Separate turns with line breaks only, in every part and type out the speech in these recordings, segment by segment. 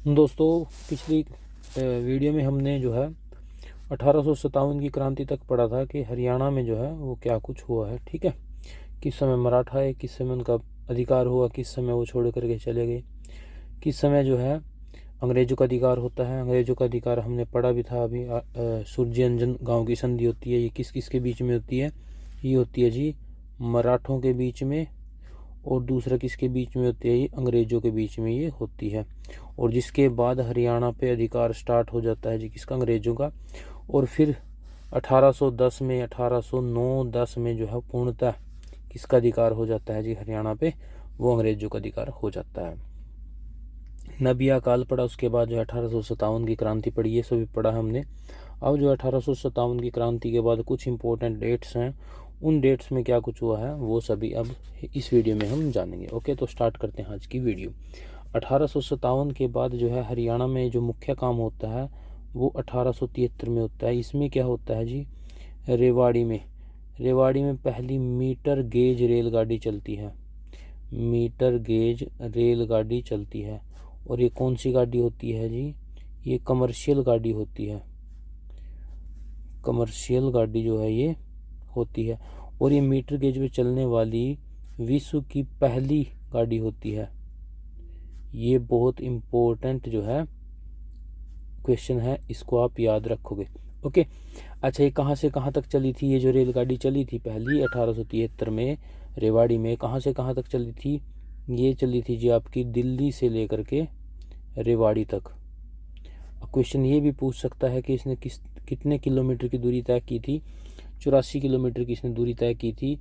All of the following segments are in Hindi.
दोस्तों, पिछली वीडियो में हमने जो है 1857 की क्रांति तक पढ़ा था कि हरियाणा में जो है वो क्या कुछ हुआ है। ठीक है, किस समय मराठा है, किस समय उनका अधिकार हुआ, किस समय वो छोड़ करके चले गए, किस समय जो है अंग्रेजों का अधिकार होता है। अंग्रेजों का अधिकार हमने पढ़ा भी था अभी। सूरजयंजन गांव की संधि होती है, ये किस किस के बीच में होती है? ये होती है जी मराठों के बीच में, और दूसरा किसके बीच में होती है? ये अंग्रेजों के बीच में ये होती है। और जिसके बाद हरियाणा पे अधिकार स्टार्ट हो जाता है जी किसका? अंग्रेजों का। और फिर 1810 में 1809-10 में जो है पूर्णतः किसका अधिकार हो जाता है जी हरियाणा पे? वो अंग्रेजों का अधिकार हो जाता है। नबिया काल पढ़ा, उसके बाद जो 1857 की क्रांति पड़ी, ये सभी पढ़ा हमने। अब जो 1857 की क्रांति के बाद कुछ इंपॉर्टेंट डेट्स हैं, उन डेट्स में क्या कुछ हुआ है वो सभी अब इस वीडियो में हम जानेंगे। ओके, तो स्टार्ट करते हैं आज की वीडियो। 1857 के बाद जो है हरियाणा में जो मुख्य काम होता है वो 1873 में होता है। इसमें क्या होता है जी? रेवाड़ी में पहली मीटर गेज रेलगाड़ी चलती है। मीटर गेज रेलगाड़ी चलती है। और ये कौन सी गाड़ी होती है जी? ये कमर्शियल गाड़ी होती है। कमर्शियल गाड़ी जो है ये होती है। और ये मीटर गेज में चलने वाली विश्व की पहली गाड़ी होती है। ये बहुत इम्पोर्टेंट जो है क्वेश्चन है, इसको आप याद रखोगे। ओके, अच्छा, ये कहाँ से कहाँ तक चली थी? ये जो रेलगाड़ी चली थी पहली 1873 में रेवाड़ी में, कहाँ से कहाँ तक चली थी? ये चली थी जी आपकी दिल्ली से लेकर के रेवाड़ी तक। क्वेश्चन ये भी पूछ सकता है कि इसने कितने किलोमीटर की दूरी तय की थी? 84 किलोमीटर की इसने दूरी तय की थी।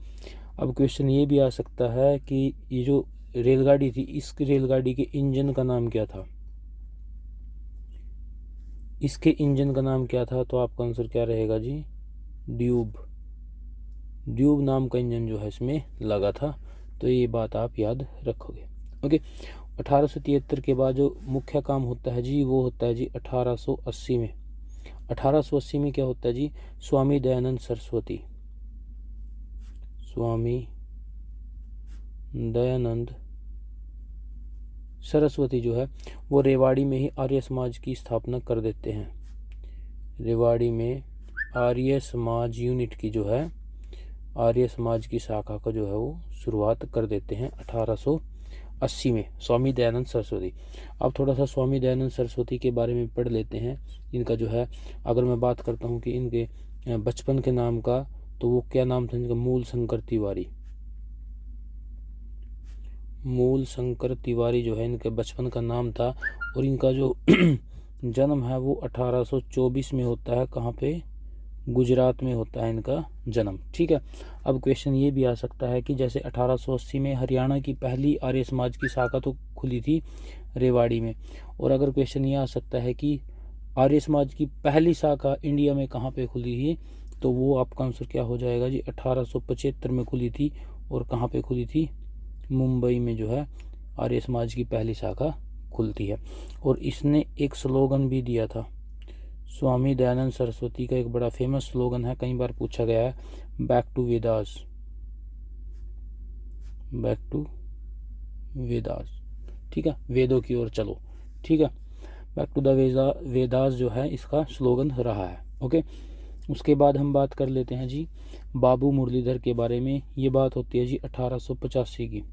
अब क्वेश्चन ये भी आ सकता है कि ये जो रेलगाड़ी थी, इस रेलगाड़ी के इंजन का नाम क्या था? इसके इंजन का नाम क्या था? तो आपका आंसर क्या रहेगा जी? ड्यूब। ड्यूब नाम का इंजन जो है इसमें लगा था। तो ये बात आप याद रखोगे। ओके, 1873 के बाद जो मुख्य काम होता है जी वो होता है जी 1880 में। 1880 में क्या होता है जी? स्वामी दयानंद सरस्वती। स्वामी दयानंद सरस्वती जो है वो रेवाड़ी में ही आर्य समाज की स्थापना कर देते हैं। रेवाड़ी में आर्य समाज यूनिट की जो है, आर्य समाज की शाखा का जो है वो शुरुआत कर देते हैं 1880 में स्वामी दयानंद सरस्वती। अब थोड़ा सा स्वामी दयानंद सरस्वती के बारे में पढ़ लेते हैं। इनका जो है, अगर मैं बात करता हूँ कि इनके बचपन के नाम का, तो वो क्या नाम था इनका? मूल शंकर तिवारी। मूल शंकर तिवारी जो है इनके बचपन का नाम था। और इनका जो जन्म है वो 1824 में होता है। कहाँ पे? गुजरात में होता है इनका जन्म। ठीक है, अब क्वेश्चन ये भी आ सकता है कि जैसे 1880 में हरियाणा की पहली आर्य समाज की शाखा तो खुली थी रेवाड़ी में, और अगर क्वेश्चन ये आ सकता है कि आर्य समाज की पहली शाखा इंडिया में कहाँ पे खुली थी, तो वो आपका आंसर क्या हो जाएगा जी? 1875 में खुली थी। और कहाँ पे खुली थी? मुंबई में जो है आर्य समाज की पहली शाखा खुलती है। और इसने एक स्लोगन भी दिया था। स्वामी दयानंद सरस्वती का एक बड़ा फेमस स्लोगन है, कई बार पूछा गया है, back to Vedas. Back to Vedas. ठीक है, वेदों की ओर चलो। ठीक है, बैक टू द वेदास जो है इसका स्लोगन रहा है। ओके, उसके बाद हम बात कर लेते हैं जी बाबू मुरलीधर के बारे में। ये बात होती है जी 1885 की।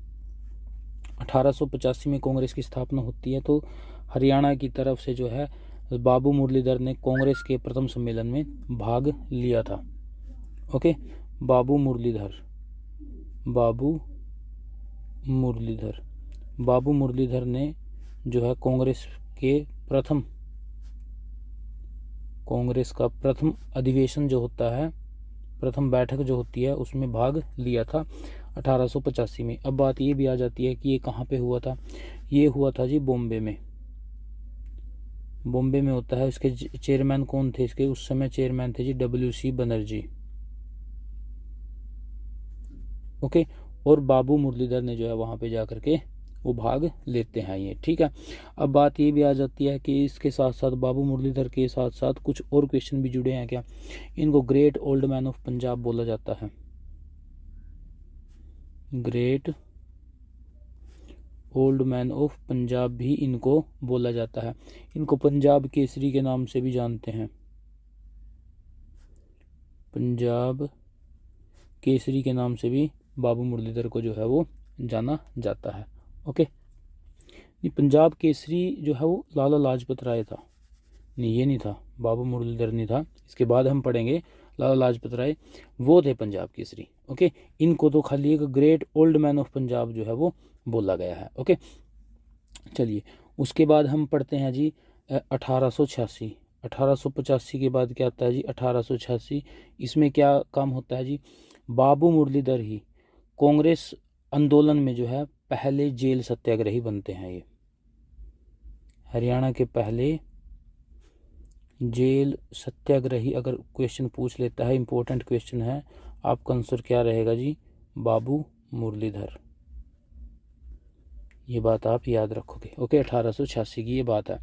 1885 में कांग्रेस की स्थापना होती है। तो हरियाणा की तरफ से जो है बाबू मुरलीधर ने कांग्रेस के प्रथम सम्मेलन में भाग लिया था। ओके, बाबू मुरलीधर, बाबू मुरलीधर, बाबू मुरलीधर ने जो है कांग्रेस का प्रथम अधिवेशन जो होता है, प्रथम बैठक जो होती है, उसमें भाग लिया था 1885 में। अब बात ये भी आ जाती है कि ये कहाँ पे हुआ था? ये हुआ था जी बॉम्बे में। बॉम्बे में होता है। इसके चेयरमैन कौन थे? इसके उस समय चेयरमैन थे जी WC बनर्जी। ओके, और बाबू मुरलीधर ने जो है वहाँ पे जा करके वो भाग लेते हैं ये। ठीक है, अब बात ये भी आ जाती है कि इसके साथ साथ बाबू मुरलीधर के साथ साथ कुछ और क्वेश्चन भी जुड़े हैं क्या? इनको great old man of Punjab बोला जाता है। Great old man of Punjab भी इनको बोला जाता है। इनको पंजाब केसरी के नाम से भी जानते हैं, पंजाब केसरी के नाम से भी बाबू मुरलीधर को जो है वो जाना जाता है। ओके, ये पंजाब केसरी जो है वो लाला लाजपत राय था, नहीं ये नहीं था, बाबू मुरलीधर नहीं था, इसके बाद हम पढ़ेंगे लाला लाजपत राय, वो थे पंजाब केसरी। ओके, इनको तो खाली एक great old man of Punjab जो है वो बोला गया है। ओके, चलिए उसके बाद हम पढ़ते हैं जी 1886। 1885 के बाद क्या आता है जी 1886। इसमें क्या काम होता है जी, बाबू मुरलीधर ही कांग्रेस आंदोलन में जो है पहले जेल सत्याग्रही बनते हैं। ये हरियाणा के पहले जेल सत्याग्रही अगर क्वेश्चन पूछ लेता है, इंपॉर्टेंट क्वेश्चन है, आपका आंसर क्या रहेगा जी, बाबू मुरलीधर। ये बात आप याद रखोगे। ओके, 1886 की ये बात है।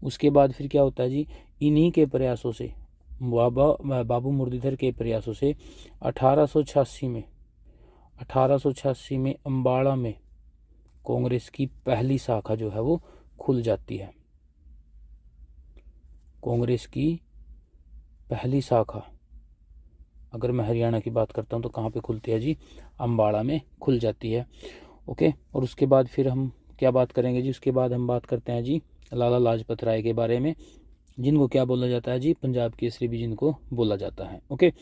उसके बाद फिर क्या होता है जी, इन्हीं के प्रयासों से, बाबू मुरलीधर के प्रयासों से 1886 में अम्बाड़ा में कांग्रेस की पहली शाखा जो है वो खुल जाती है। कांग्रेस की पहली शाखा अगर मैं हरियाणा की बात करता हूँ तो कहाँ पे खुलती है जी, अम्बाड़ा में खुल जाती है। ओके, और उसके बाद फिर हम क्या बात करेंगे जी, उसके बाद हम बात करते हैं जी लाला लाजपत राय के बारे में, जिनको क्या बोला जाता है जी, पंजाब केसरी भी जिनको बोला जाता है। ओके,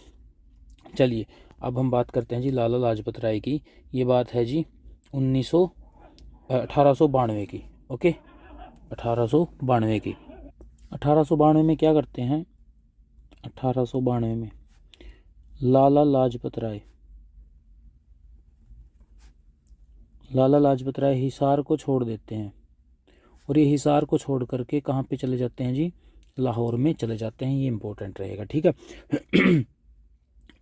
चलिए अब हम बात करते हैं जी लाला लाजपत राय की। ये बात है जी 1892 की। ओके, 1892 की। 1892 में क्या करते हैं, 1892 में लाला लाजपत राय हिसार को छोड़ देते हैं, और ये हिसार को छोड़ करके कहाँ पे चले जाते हैं जी, लाहौर में चले जाते हैं। ये इंपॉर्टेंट रहेगा, ठीक है।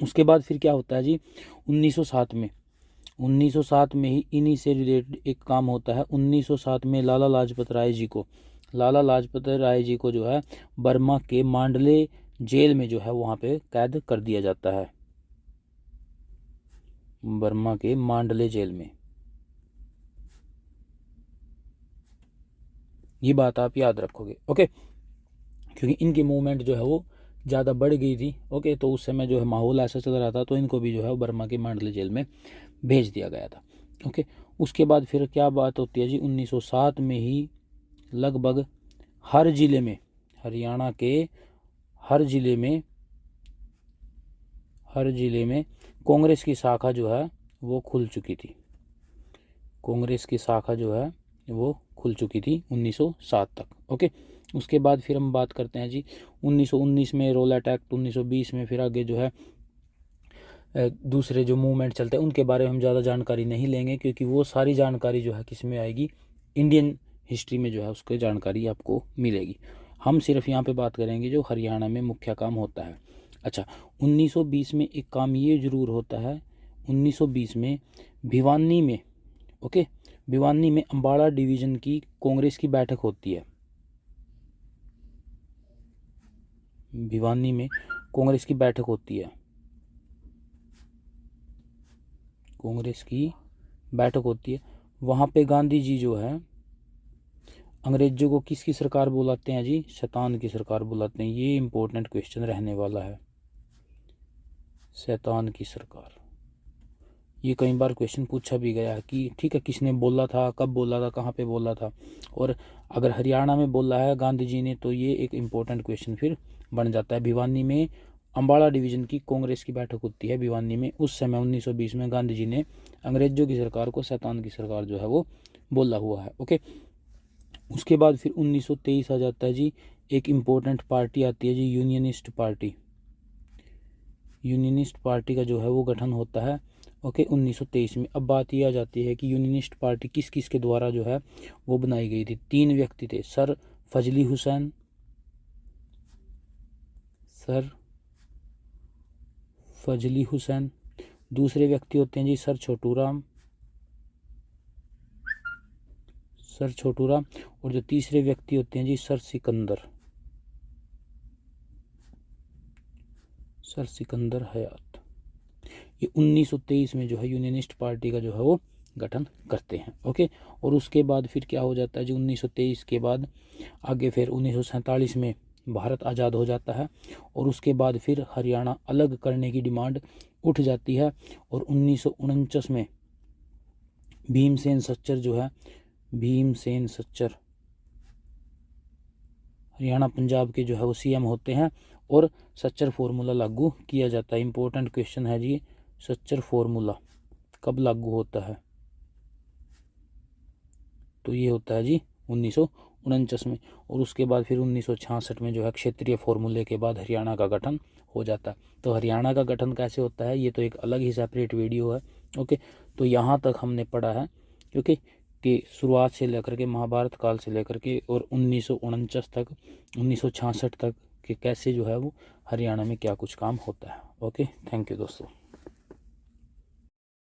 उसके बाद फिर क्या होता है जी 1907 में ही इन्हीं से रिलेटेड एक काम होता है। 1907 में लाला लाजपत राय जी को जो है बर्मा के मांडले जेल में जो है वहाँ पे कैद कर दिया जाता है, बर्मा के मांडले जेल में। ये बात आप याद रखोगे। ओके, क्योंकि इनकी मूवमेंट जो है वो ज़्यादा बढ़ गई थी। ओके, तो उस समय जो है माहौल ऐसा चल रहा था, तो इनको भी जो है बर्मा के मांडले जेल में भेज दिया गया था। ओके, उसके बाद फिर क्या बात होती है जी, 1907 में ही लगभग हर जिले में, हरियाणा के हर जिले में कांग्रेस की शाखा जो है वो खुल चुकी थी। कांग्रेस की शाखा जो है वो खुल चुकी थी 1907 तक। ओके, उसके बाद फिर हम बात करते हैं जी 1919 में रोलेट एक्ट, 1920 में फिर आगे जो है दूसरे जो मूवमेंट चलते हैं उनके बारे में हम ज़्यादा जानकारी नहीं लेंगे, क्योंकि वो सारी जानकारी जो है किस में आएगी, इंडियन हिस्ट्री में जो है उसकी जानकारी आपको मिलेगी। हम सिर्फ यहाँ पे बात करेंगे जो हरियाणा में मुख्य काम होता है। अच्छा, 1920 में एक काम ये ज़रूर होता है, 1920 में भिवानी में, ओके, भिवानी में अम्बाड़ा डिवीज़न की कांग्रेस की बैठक होती है। भिवानी में कांग्रेस की बैठक होती है, कांग्रेस की बैठक होती है। वहाँ पे गांधी जी जो है अंग्रेजों को किसकी सरकार बुलाते हैं जी, शैतान की सरकार बुलाते हैं। ये इंपॉर्टेंट क्वेश्चन रहने वाला है, शैतान की सरकार। ये कई बार क्वेश्चन पूछा भी गया है कि ठीक है किसने बोला था, कब बोला था, कहाँ पे बोला था, और अगर हरियाणा में बोला है गांधी जी ने तो ये एक इम्पोर्टेंट क्वेश्चन फिर बन जाता है। भिवानी में अम्बाड़ा डिवीज़न की कांग्रेस की बैठक होती है भिवानी में, उस समय 1920 में गांधी जी ने अंग्रेजों की सरकार को शैतान की सरकार जो है वो बोला हुआ है। ओके, उसके बाद फिर 1923 आ जाता है जी, एक इम्पोर्टेंट पार्टी आती है जी, यूनियनिस्ट पार्टी। यूनियनिस्ट पार्टी का जो है वो गठन होता है। ओके, 1923 में। अब बात ये आ जाती है कि यूनियनिस्ट पार्टी किस किस के द्वारा जो है वो बनाई गई थी। 3 व्यक्ति थे, सर फजली हुसैन, दूसरे व्यक्ति होते हैं जी सर छोटू राम, और जो तीसरे व्यक्ति होते हैं जी सर सिकंदर हयात। ये 1923 में जो है यूनियनिस्ट पार्टी का जो है वो गठन करते हैं। ओके, और उसके बाद फिर क्या हो जाता है जी, 1923 के बाद आगे फिर 1947 में भारत आज़ाद हो जाता है, और उसके बाद फिर हरियाणा अलग करने की डिमांड उठ जाती है, और 1949 में भीमसेन सच्चर जो है, भीमसेन सच्चर हरियाणा पंजाब के जो है वो सीएम होते हैं, और सच्चर फॉर्मूला लागू किया जाता है। इंपॉर्टेंट क्वेश्चन है जी, सच्चर फॉर्मूला कब लागू होता है? तो ये होता है जी 1949 में, और उसके बाद फिर 1966 में जो है क्षेत्रीय फॉर्मूले के बाद हरियाणा का गठन हो जाता है। तो हरियाणा का गठन कैसे होता है ये तो एक अलग ही सेपरेट वीडियो है। ओके, तो यहाँ तक हमने पढ़ा है, क्योंकि कि शुरुआत से लेकर के महाभारत काल से लेकर के और 1949 तक, 1966 तक कि कैसे जो है वो हरियाणा में क्या कुछ काम होता है। ओके, थैंक यू दोस्तों।